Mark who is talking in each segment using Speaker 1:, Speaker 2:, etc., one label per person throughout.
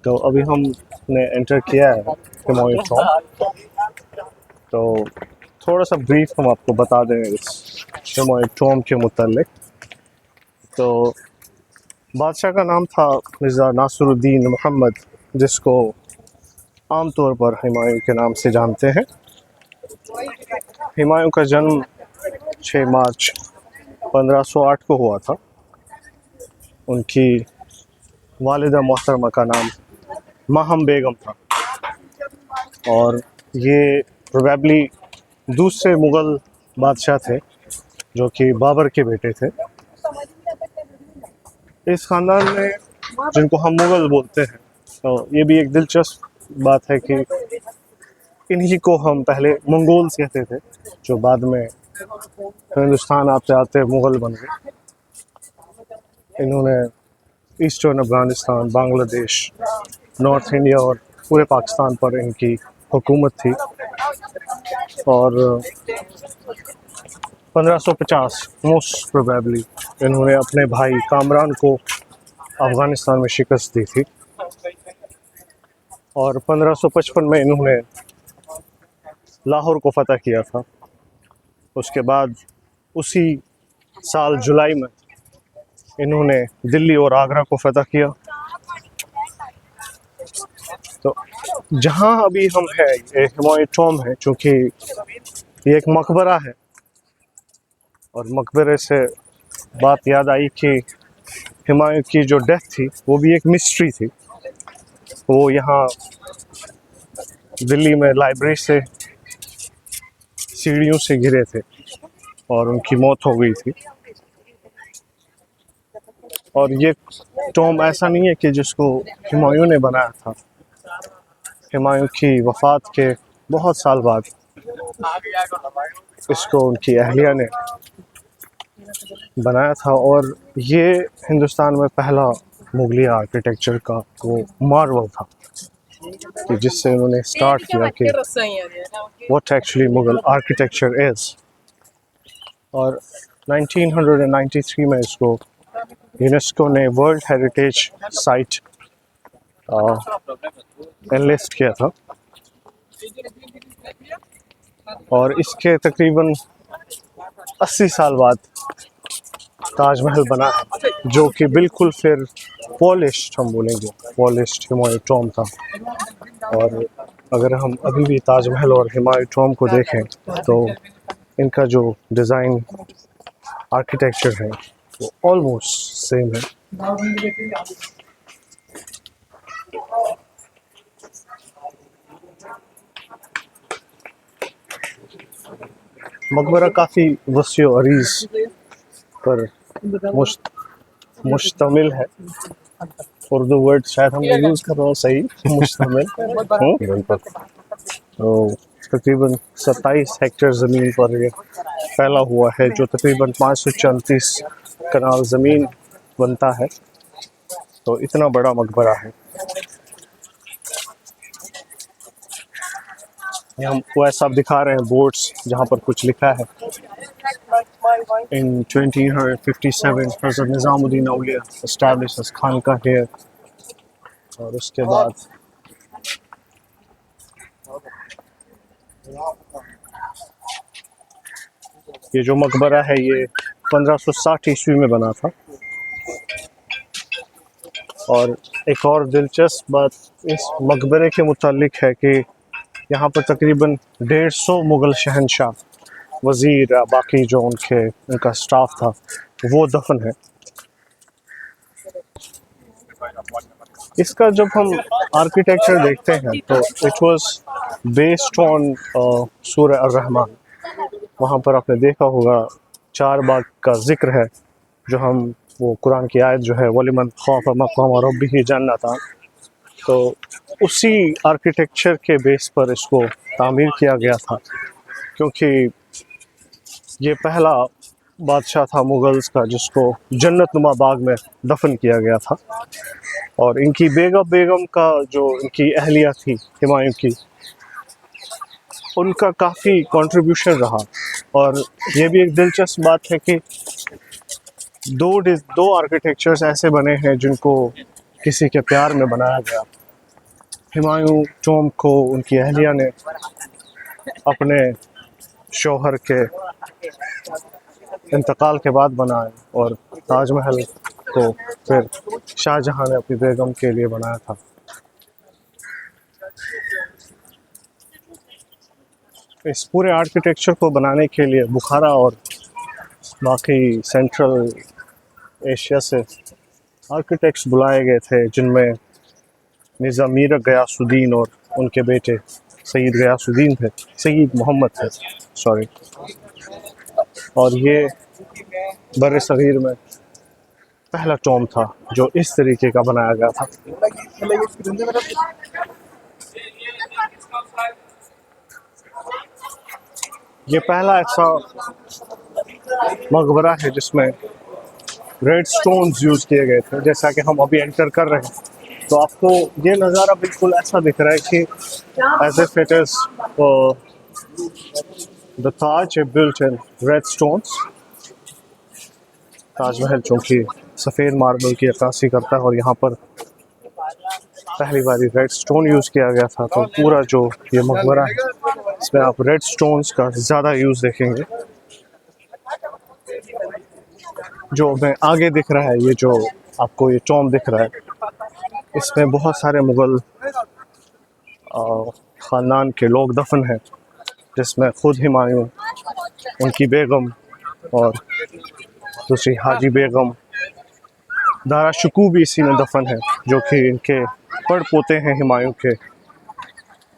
Speaker 1: तो अभी हमने एंटर किया है हुमायूं टॉम्ब। तो थोड़ा सा ब्रीफ हम आपको बता दें इस हुमायूं टॉम्ब के मुतालिक। तो बादशाह का नाम था मिर्ज़ा नासिरुद्दीन मोहम्मद, जिसको आमतौर पर हुमायूं के नाम से जानते हैं। हुमायूं का जन्म 6 मार्च 1508 को हुआ था। उनकी वालिदा मोहतरमा का नाम माहम बेगम था और ये प्रोबेबली दूसरे मुग़ल बादशाह थे जो कि बाबर के बेटे थे। इस ख़ानदान में जिनको हम मुग़ल बोलते हैं, तो ये भी एक दिलचस्प बात है कि इन्हीं को हम पहले मंगोल्स कहते थे, जो बाद में हिंदुस्तान आते आते मुग़ल बन गए। इन्होंने eastern Afghanistan, Bangladesh, north India और पूरे पाकिस्तान पर इनकी हुकूमत थी। और 1550 मोस्ट प्रोबेबली इन्होंने अपने भाई कामरान को अफ़गानिस्तान में शिकस्त दी थी और 1555 में इन्होंने लाहौर को फ़तह किया था। उसके बाद उसी साल जुलाई में इन्होंने दिल्ली और आगरा को फ़तह किया। तो जहाँ अभी हम हैं ये हुमायूं टॉम्ब है, चूँकि ये एक मकबरा है और मकबरे से बात याद आई कि हुमायूं की जो डेथ थी वो भी एक मिस्ट्री थी। वो यहाँ दिल्ली में लाइब्रेरी से सीढ़ियों से गिरे थे और उनकी मौत हो गई थी। और ये टॉम्ब ऐसा नहीं है कि जिसको हुमायूं ने बनाया था। हुमायूं की वफ़ात के बहुत साल बाद इसको उनकी अहलिया ने बनाया था और ये हिंदुस्तान में पहला मुगलिया आर्किटेक्चर का वो मार्वल था कि जिससे उन्होंने स्टार्ट किया कि what actually Mughal architecture is. और 1993 में इसको यूनेस्को ने वर्ल्ड हेरिटेज साइट एनलिस्ट किया था और इसके तकरीबन 80 साल बाद ताजमहल बना है, जो कि बिल्कुल फिर पॉलिश्ड, हम बोलेंगे पॉलिश्ड हुमायूं टॉम्ब था। और अगर हम अभी भी ताजमहल और हुमायूं टॉम्ब को देखें तो इनका जो डिज़ाइन आर्किटेक्चर है वो ऑलमोस्ट सेम है। मकबरा काफ़ी वसी और अरीज़ पर मुश्तमिल है। उर्दू वर्ड शायद हम यूज़ कर रहे हो सही, मुश्तमिल। तो तकरीबन 27 हेक्टेयर ज़मीन पर ये फैला हुआ है, जो तकरीबन 534 कनाल ज़मीन बनता है। तो इतना बड़ा मकबरा है। हम वो ऐसा दिखा रहे हैं बोर्ड्स जहाँ पर कुछ लिखा है। In 2057 Hazrat Nizamuddin Auliya established as खानका here। और उसके बाद ये जो मकबरा है ये 1560 ईस्वी में बना था। और एक और दिलचस्प बात इस मकबरे के मुतालिक है कि यहाँ पर तकरीबन 150 मुग़ल शहंशाह, वज़ीर, बाकी जो उनका स्टाफ था वो दफन है। इसका जब हम आर्किटेक्चर देखते हैं तो इट वाज बेस्ड ऑन सूरह अर-रहमान। वहाँ पर आपने देखा होगा 4 बाग का जिक्र है, जो हम वो कुरान की आयत जो है वलिमन खौफ मक़ाम रब्बिही जन्नतान, तो उसी आर्किटेक्चर के बेस पर इसको तामीर किया गया था, क्योंकि ये पहला बादशाह था मुग़ल्स का जिसको जन्नतनुमा बाग में दफन किया गया था। और इनकी बेगम का जो इनकी अहलिया थी हुमायूं की, उनका काफ़ी कंट्रीब्यूशन रहा। और ये भी एक दिलचस्प बात है कि दो आर्किटेक्चर्स ऐसे बने हैं जिनको किसी के प्यार में बनाया गया। हुमायूं टॉम को उनकी अहलिया ने अपने शौहर के इंतकाल के बाद बनाया और ताजमहल को फिर शाहजहां ने अपनी बेगम के लिए बनाया था। इस पूरे आर्किटेक्चर को बनाने के लिए बुखारा और बाकी सेंट्रल एशिया से आर्किटेक्ट्स बुलाए गए थे, जिनमें मिर्ज़ा मीर गयासुद्दीन और उनके बेटे सईद गयासुद्दीन थे, सईद मोहम्मद थे, सॉरी। और ये बर सगीर में पहला टॉम था जो इस तरीके का बनाया गया था। ये पहला ऐसा मकबरा है जिसमें रेड स्टोन्स यूज़ किए गए थे। जैसा कि हम अभी एंटर कर रहे हैं तो आपको ये नज़ारा बिल्कुल ऐसा दिख रहा है कि as if it is the Taj built in red stones. Taj Mahal चूँकि सफ़ेद मार्बल की अक्कासी करता है और यहाँ पर पहली बारी रेड स्टोन यूज़ किया गया था, तो पूरा जो ये मकबरा है इसमें आप रेड स्टोन्स का ज़्यादा यूज़ देखेंगे। जो मैं आगे दिख रहा है, ये जो आपको ये टॉम दिख रहा है, इसमें बहुत सारे मुग़ल ख़ानदान के लोग दफन हैं, जिसमें ख़ुद हुमायूं, उनकी बेगम और दूसरी हाजी बेगम, दारा शुकू भी इसी में दफन है, जो कि इनके पड़ पोते हैं हुमायूं के,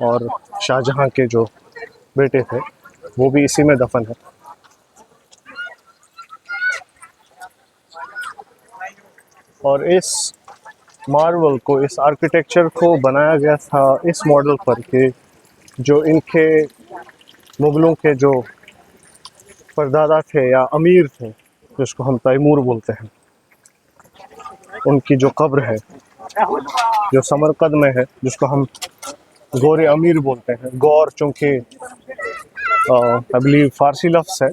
Speaker 1: और शाहजहां के जो बेटे थे वो भी इसी में दफन है। और इस मार्बल को, इस आर्किटेक्चर को बनाया गया था इस मॉडल पर कि जो इनके मुग़लों के जो परदादा थे या अमीर थे, जिसको हम तैमूर बोलते हैं, उनकी जो कब्र है जो समरकंद में है, जिसको हम गौर अमीर बोलते हैं। गौर चूँकि आई बिलीव फ़ारसी लफ्ज़ है,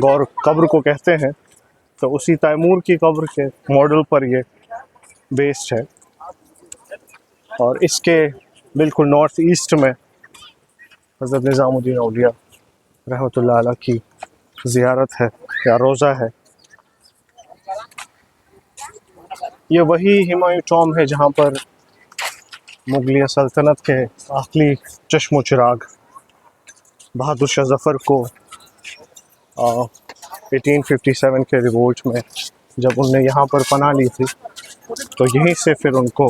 Speaker 1: गौर कब्र को कहते हैं, तो उसी तैमूर की कब्र के मॉडल पर ये बेस्ड है। और इसके बिल्कुल नॉर्थ ईस्ट में हज़रत निज़ामुद्दीन औलिया रहमतुल्लाह अलैह की ज़ियारत है या रोज़ा है। ये वही हुमायूं टॉम है जहाँ पर मुग़लिया सल्तनत के आखिरी चश्मो चिराग बहादुर शाह ज़फ़र को 1857 के रिवोल्ट में जब उनने यहाँ पर पनाह ली थी, तो यहीं से फिर उनको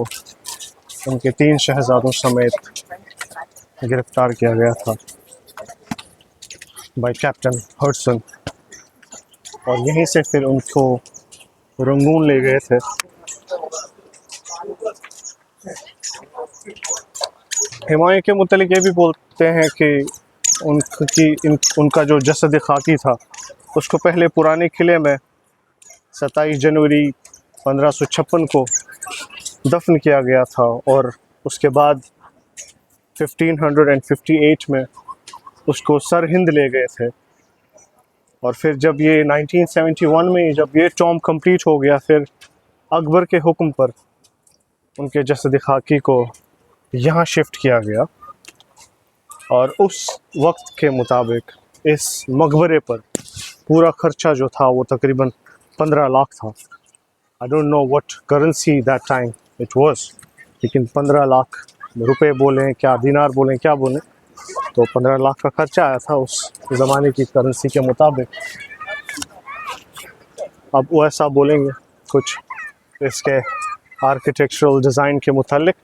Speaker 1: उनके 3 शहज़ादों समेत गिरफ़्तार किया गया था बाय कैप्टन हडसन, और यहीं से फिर उनको रंगून ले गए थे। हुमायूं के मुतालिक ये भी बोलते हैं कि उनका जो जसद खाकी था उसको पहले पुराने किले में 27 जनवरी 1556 को दफन किया गया था, और उसके बाद 1558 में उसको सरहिंद ले गए थे। और फिर जब ये 1971 में जब ये टॉम कंप्लीट हो गया, फिर अकबर के हुक्म पर उनके जसद खाकी को यहाँ शिफ्ट किया गया, और उस वक्त के मुताबिक इस मकबरे पर पूरा खर्चा जो था वो तकरीबन 15 लाख था। I don't know what currency that time it was, लेकिन 15 लाख रुपए बोलें क्या, दिनार बोलें क्या बोलें, तो 15 लाख का खर्चा आया था उस ज़माने की करेंसी के मुताबिक। अब वो ऐसा बोलेंगे कुछ इसके आर्किटेक्चरल डिज़ाइन के मुतालिक।